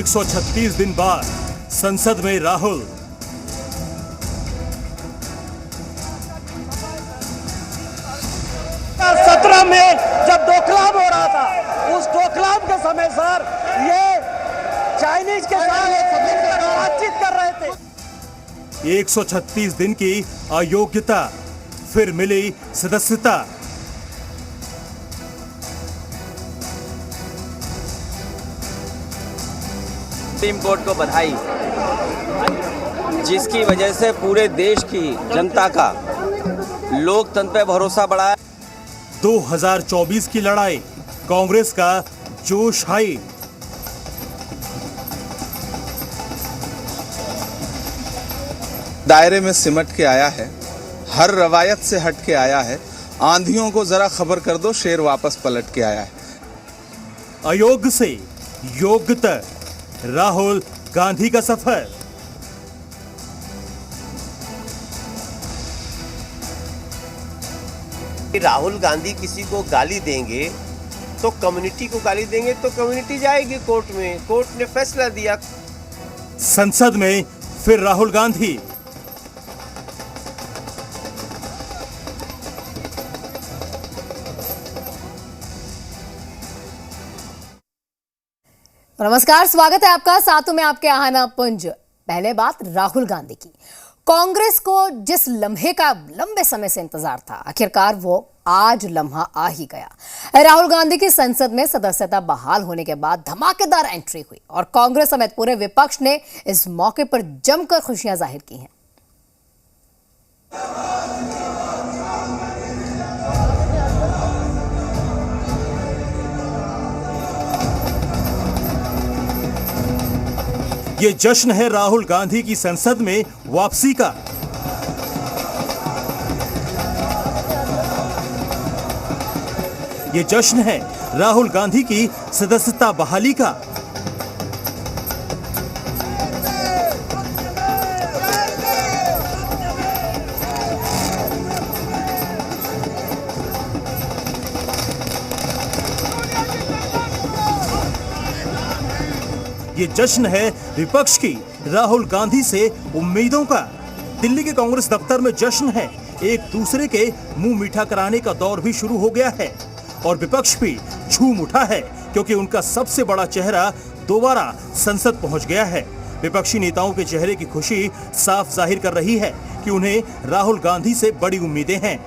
136 दिन बाद संसद में राहुल। में जब डोकलाम हो रहा था, उस डोकलाम के समय सर ये चाइनीज के साथ बातचीत कर रहे थे। 136 दिन की अयोग्यता, फिर मिली सदस्यता। सुप्रीम कोर्ट को बधाई, जिसकी वजह से पूरे देश की जनता का लोकतंत्र पे भरोसा बढ़ा है। 2024 की लड़ाई, कांग्रेस का जोश हाई। दायरे में सिमट के आया है, हर रवायत से हट के आया है। आंधियों को जरा खबर कर दो, शेर वापस पलट के आया है। अयोग्य से योग्य तक राहुल गांधी का सफर। राहुल गांधी किसी को गाली देंगे तो कम्युनिटी को गाली देंगे तो कम्युनिटी जाएगी कोर्ट में, कोर्ट ने फैसला दिया। संसद में फिर राहुल गांधी। नमस्कार, स्वागत है आपका। साथों में आपके आहाना पुंज। पहले बात राहुल गांधी की। कांग्रेस को जिस लम्हे का लंबे समय से इंतजार था, आखिरकार वो आज लम्हा आ ही गया। राहुल गांधी की संसद में सदस्यता बहाल होने के बाद धमाकेदार एंट्री हुई और कांग्रेस समेत पूरे विपक्ष ने इस मौके पर जमकर खुशियां जाहिर की हैं। ये जश्न है राहुल गांधी की संसद में वापसी का। ये जश्न है राहुल गांधी की सदस्यता बहाली का। ये जश्न है विपक्ष की राहुल गांधी से उम्मीदों का। दिल्ली के कांग्रेस दफ्तर में जश्न है, एक दूसरे के मुंह मीठा कराने का दौर भी शुरू हो गया है और विपक्ष भी झूम उठा है क्योंकि उनका सबसे बड़ा चेहरा दोबारा संसद पहुंच गया है। विपक्षी नेताओं के चेहरे की खुशी साफ जाहिर कर रही है कि उन्हें राहुल गांधी से बड़ी उम्मीदें हैं।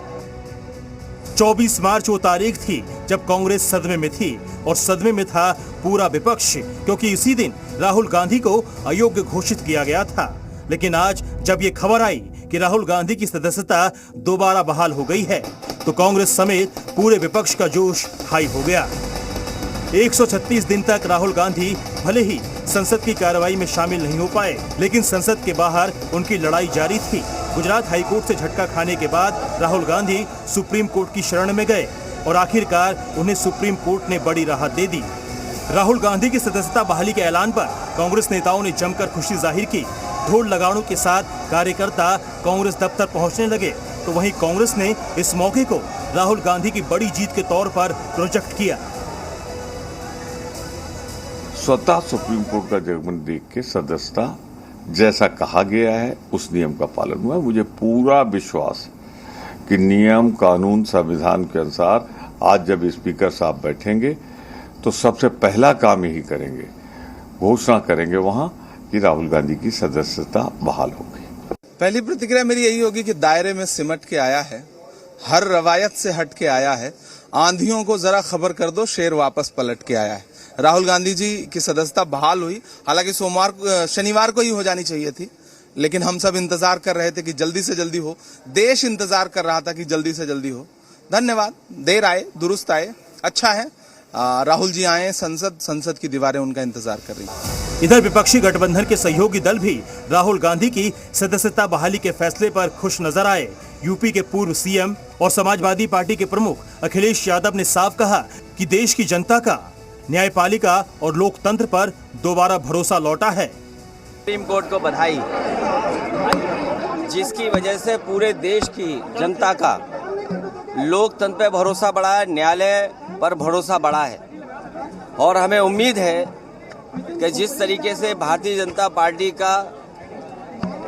24 मार्च वो तारीख थी जब कांग्रेस सदमे में थी और सदमे में था पूरा विपक्ष, क्योंकि इसी दिन राहुल गांधी को अयोग्य घोषित किया गया था। लेकिन आज जब ये खबर आई कि राहुल गांधी की सदस्यता दोबारा बहाल हो गई है, तो कांग्रेस समेत पूरे विपक्ष का जोश हाई हो गया। 136 दिन तक राहुल गांधी भले ही संसद की कार्रवाई में शामिल नहीं हो पाए, लेकिन संसद के बाहर उनकी लड़ाई जारी थी। गुजरात हाईकोर्ट से झटका खाने के बाद राहुल गांधी सुप्रीम कोर्ट की शरण में गए और आखिरकार उन्हें सुप्रीम कोर्ट ने बड़ी राहत दे दी। राहुल गांधी की सदस्यता बहाली के ऐलान पर कांग्रेस नेताओं ने जमकर खुशी जाहिर की। ढोल लगाड़ों के साथ कार्यकर्ता कांग्रेस दफ्तर पहुंचने लगे, तो वहीं कांग्रेस ने इस मौके को राहुल गांधी की बड़ी जीत के तौर पर प्रोजेक्ट किया। स्वतः सुप्रीम कोर्ट का जजमेंट देख के सदस्यता जैसा कहा गया है उस नियम का पालन हुआ। मुझे पूरा विश्वास कि नियम, कानून, संविधान के अनुसार आज जब स्पीकर साहब बैठेंगे तो सबसे पहला काम यही करेंगे, घोषणा करेंगे वहां कि राहुल गांधी की सदस्यता बहाल हो गई। पहली प्रतिक्रिया मेरी यही होगी कि दायरे में सिमट के आया है, हर रवायत से हट के आया है। आंधियों को जरा खबर कर दो, शेर वापस पलट के आया है। राहुल गांधी जी की सदस्यता बहाल हुई, हालांकि शनिवार को ही हो जानी चाहिए थी, लेकिन हम सब इंतजार कर रहे थे कि जल्दी से जल्दी हो। देश इंतजार कर रहा था कि जल्दी से जल्दी हो। धन्यवाद, देर आए दुरुस्त आए, अच्छा है। राहुल जी आए, संसद की दीवारें उनका इंतजार कर रही हैं। इधर विपक्षी गठबंधन के सहयोगी दल भी राहुल गांधी की सदस्यता बहाली के फैसले पर खुश नजर आए। यूपी के पूर्व सीएम और समाजवादी पार्टी के प्रमुख अखिलेश यादव ने साफ कहा कि देश की जनता का न्यायपालिका और लोकतंत्र पर दोबारा भरोसा लौटा है। सुप्रीम कोर्ट को बधाई, जिसकी वजह से पूरे देश की जनता का लोकतंत्र पे भरोसा बढ़ा है, न्यायालय पर भरोसा बढ़ा है और हमें उम्मीद है कि जिस तरीके से भारतीय जनता पार्टी का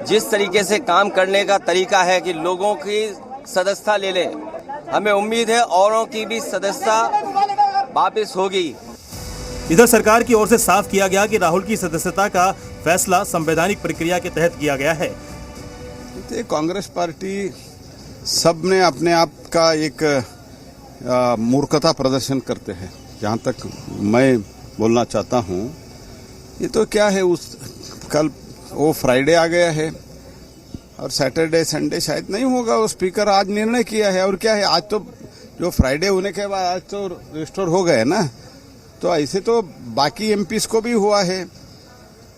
जिस तरीके से काम करने का तरीका है कि लोगों की सदस्यता ले ले, हमें उम्मीद है औरों की भी सदस्यता वापस होगी। इधर सरकार की ओर से साफ किया गया कि राहुल की सदस्यता का फैसला संवैधानिक प्रक्रिया के तहत किया गया है। तो कांग्रेस पार्टी सब ने अपने आप का एक मूर्खता प्रदर्शन करते हैं, जहाँ तक मैं बोलना चाहता हूँ। ये तो क्या है, उस कल वो फ्राइडे आ गया है और सैटरडे संडे शायद नहीं होगा। वो स्पीकर आज निर्णय किया है और क्या है, आज तो जो फ्राइडे होने के बाद आज तो रिस्टोर हो गए ना, तो ऐसे तो बाकी एमपीज को भी हुआ है।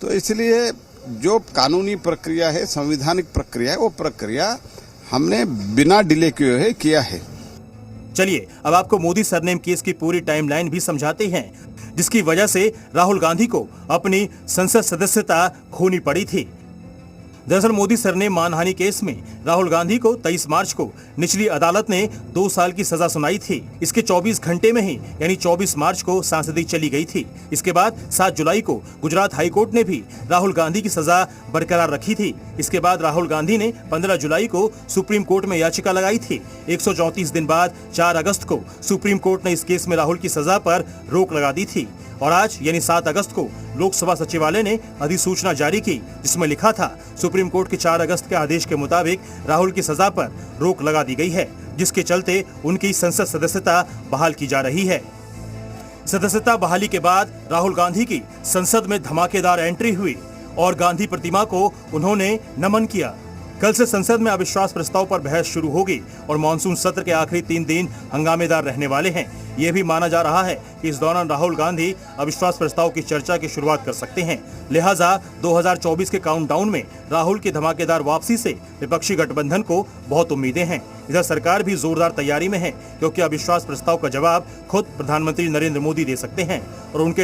तो इसलिए जो कानूनी प्रक्रिया है, संवैधानिक प्रक्रिया है, वो प्रक्रिया हमने बिना डिले किए किया है। चलिए अब आपको मोदी सरनेम केस की पूरी टाइमलाइन भी समझाते हैं, जिसकी वजह से राहुल गांधी को अपनी संसद सदस्यता खोनी पड़ी थी। दरअसल मोदी सरनेम मानहानि केस में राहुल गांधी को 23 मार्च को निचली अदालत ने 2 साल की सजा सुनाई थी। इसके 24 घंटे में ही यानी 24 मार्च को सांसदी चली गई थी। इसके बाद 7 जुलाई को गुजरात हाई कोर्ट ने भी राहुल गांधी की सजा बरकरार रखी थी। इसके बाद राहुल गांधी ने 15 जुलाई को सुप्रीम कोर्ट में याचिका लगाई थी। 134 दिन बाद 4 अगस्त को सुप्रीम कोर्ट ने इस केस में राहुल की सजा पर रोक लगा दी थी और आज यानी 7 अगस्त को लोकसभा सचिवालय ने अधिसूचना जारी की, जिसमें लिखा था सुप्रीम कोर्ट के 4 अगस्त के आदेश के मुताबिक राहुल की सजा पर रोक लगा दी गई है, जिसके चलते उनकी संसद सदस्यता बहाल की जा रही है। सदस्यता बहाली के बाद राहुल गांधी की संसद में धमाकेदार एंट्री हुई और गांधी प्रतिमा को उन्होंने नमन किया। कल से संसद में अविश्वास प्रस्ताव पर बहस शुरू होगी और मानसून सत्र के आखिरी 3 दिन हंगामेदार रहने वाले हैं। यह भी माना जा रहा है कि इस दौरान राहुल गांधी अविश्वास प्रस्ताव की चर्चा की शुरुआत कर सकते हैं। लिहाजा 2024 के काउंटडाउन में राहुल की धमाकेदार वापसी से विपक्षी गठबंधन को बहुत उम्मीदें हैं। इधर सरकार भी जोरदार तैयारी में है, क्योंकि अविश्वास प्रस्ताव का जवाब खुद प्रधानमंत्री नरेंद्र मोदी दे सकते हैं और उनके